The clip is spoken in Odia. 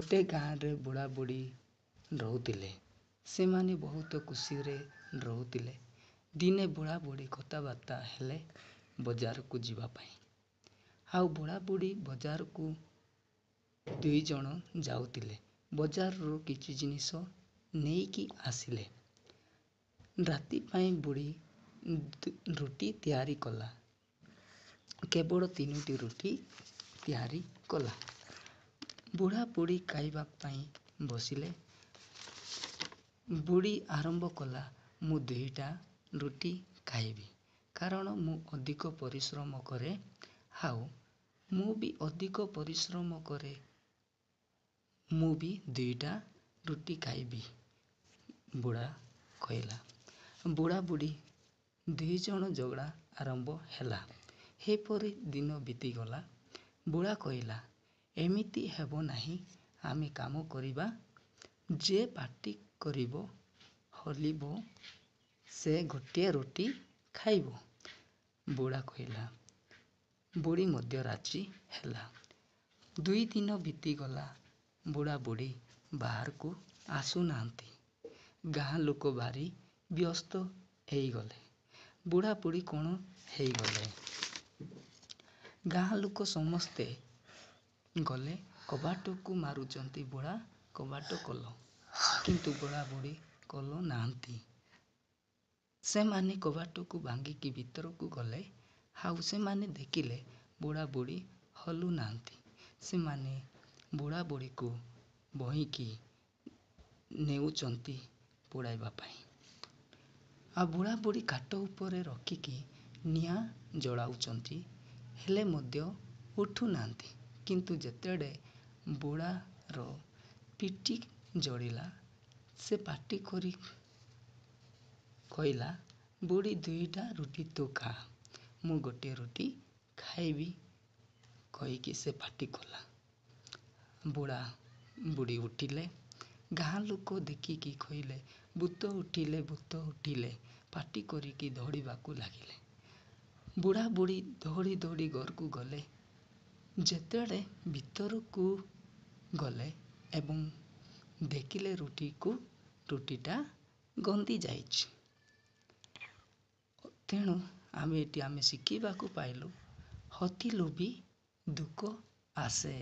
ଗୋଟେ ଗାଁରେ ବୁଢ଼ା ବୁଢ଼ୀ ରହୁଥିଲେ। ସେମାନେ ବହୁତ ଖୁସିରେ ରହୁଥିଲେ। ଦିନେ ବୁଢ଼ା ବୁଢ଼ୀ କଥାବାର୍ତ୍ତା ହେଲେ ବଜାରକୁ ଯିବା ପାଇଁ। ଆଉ ବୁଢ଼ା ବୁଢ଼ୀ ବଜାରକୁ ଦୁଇଜଣ ଯାଉଥିଲେ। ବଜାରରୁ କିଛି ଜିନିଷ ନେଇକି ଆସିଲେ। ରାତି ପାଇଁ ବୁଢ଼ୀ ରୁଟି ତିଆରି କଲା। କେବଳ 3ଟି ରୁଟି ତିଆରି କଲା। ବୁଢ଼ା ବୁଢ଼ୀ ଖାଇବା ପାଇଁ ବସିଲେ। ବୁଢ଼ୀ ଆରମ୍ଭ କଲା, ମୁଁ 2ଟା ରୁଟି ଖାଇବି। କାରଣ ମୁଁ ଅଧିକ ପରିଶ୍ରମ କରେ। ଆଉ ମୁଁ ବି ଅଧିକ ପରିଶ୍ରମ କରେ। ମୁଁ ବି 2ଟା ରୁଟି ଖାଇବି, ବୁଢ଼ା କହିଲା। ବୁଢ଼ା ବୁଢ଼ୀ ଦୁଇଜଣ ଝଗଡ଼ା ଆରମ୍ଭ ହେଲା। ଏପରି ଦିନ ବିତିଗଲା। ବୁଢ଼ା କହିଲା, ଏମିତି ହେବ ନାହିଁ। ଆମେ କାମ କରିବା। ଯେ ପାଟି କରିବ, ହଲିବ, ସେ ଗୋଟିଏ ରୁଟି ଖାଇବ। ବୁଢ଼ା କହିଲା। ବୁଢ଼ୀ ମଧ୍ୟ ରାଜି ହେଲା। 2 ଦିନ ବିତିଗଲା। ବୁଢ଼ା ବୁଢ଼ୀ ବାହାରକୁ ଆସୁନାହାନ୍ତି। ଗାଁ ଲୋକ ଭାରି ବ୍ୟସ୍ତ ହେଇଗଲେ। ବୁଢ଼ା ବୁଢ଼ୀ କ'ଣ ହେଇଗଲେ? ଗାଁ ଲୋକ ସମସ୍ତେ ଗଲେ କବାଟକୁ ମାରୁଛନ୍ତି, ବୁଢ଼ା କବାଟ ଖୋଲ। କିନ୍ତୁ ବୁଢ଼ା ବୁଢ଼ୀ ଖୋଲୁ ନାହାନ୍ତି। ସେମାନେ କବାଟକୁ ଭାଙ୍ଗିକି ଭିତରକୁ ଗଲେ। ଆଉ ସେମାନେ ଦେଖିଲେ ବୁଢ଼ା ବୁଢ଼ୀ ହଲୁ ନାହାନ୍ତି। ସେମାନେ ବୁଢ଼ା ବୁଢ଼ୀକୁ ବୋହିକି ନେଉଛନ୍ତି ପୋଡ଼ିବା ପାଇଁ। ଆଉ ବୁଢ଼ା ବୁଢ଼ୀ କାଠ ଉପରେ ରଖିକି ନିଆଁ ଜଳାଉଛନ୍ତି। ହେଲେ ମଧ୍ୟ ଉଠୁନାହାନ୍ତି। କିନ୍ତୁ ଯେତେବେଳେ ବୁଢ଼ାର ପିଠି ଜଳିଲା, ସେ ପାଟି କରି କହିଲା, ବୁଢ଼ୀ 2ଟା ରୁଟି ତୁ ଖା, ମୁଁ ଗୋଟିଏ ରୁଟି ଖାଇବି କହିକି ସେ ପାଟି କଲା। ବୁଢ଼ା ବୁଢ଼ୀ ଉଠିଲେ। ଗାଁ ଲୋକ ଦେଖିକି କହିଲେ, ଭୂତ ଉଠିଲେ, ଭୂତ ଉଠିଲେ। ପାଟି କରିକି ଦୌଡ଼ିବାକୁ ଲାଗିଲେ। ବୁଢ଼ା ବୁଢ଼ୀ ଦୌଡ଼ି ଦୌଡ଼ି ଘରକୁ ଗଲେ। ଯେତେବେଳେ ଭିତରକୁ ଗଲେ ଏବଂ ଦେଖିଲେ ରୁଟିଟା ଗନ୍ଧି ଯାଇଛି। ତେଣୁ ଆମେ ଶିଖିବାକୁ ପାଇଲୁ, ଅତି ଲୋଭୀ ଦୁଃଖ ଆସେ।